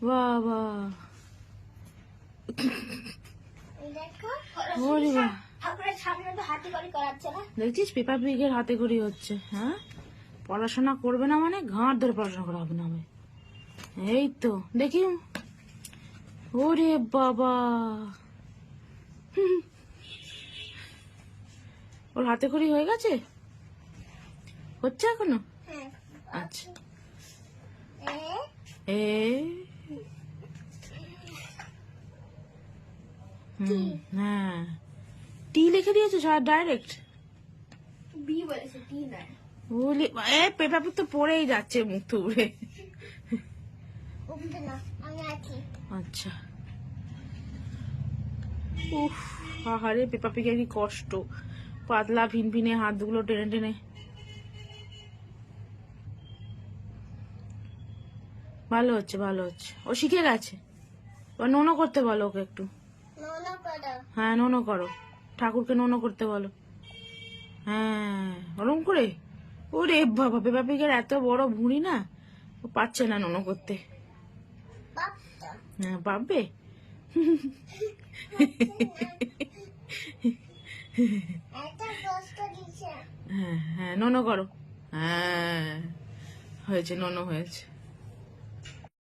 বাবা ওরে বাবা, দেখছিস পেপার পিগের হাতে করি হচ্ছে। হ্যাঁ, পড়াশোনা করবে না মানে ঘাড় ধরে পড়াশোনা করা হবে না হবে। এই তো দেখি, ওরে বাবা, ওর হাতে করি হয়ে গেছে, হচ্ছে এখনো? আচ্ছা, এ হ্যাঁ, টি লিখে দিয়েছো ডাইরেক্ট? বি বলেছে, টি নয়। বলি পেপার তো পড়েই যাচ্ছে মুখ থুবড়ে। আচ্ছা, উফ, আহারে পেপার পিকের কি কষ্ট, পাতলা ভিনভিনে হাতগুলো টেনে টেনে। ভালো হচ্ছে, ভালো হচ্ছে, ও শিখে গেছে। এবার নোনো করতে বলো ওকে একটু। হ্যাঁ, নোনো করো, ঠাকুরকে নোনো করতে বলো। হ্যাঁ, ওরম করে। ওরে বাবা, পেপার পিকের এত বড় ভুঁড়ি না, ও পাচ্ছে না নোনো করতে। হ্যাঁ, পাবে। হ্যাঁ হ্যাঁ, নোনো করো। হ্যাঁ, হয়েছে, নোনো হয়েছে।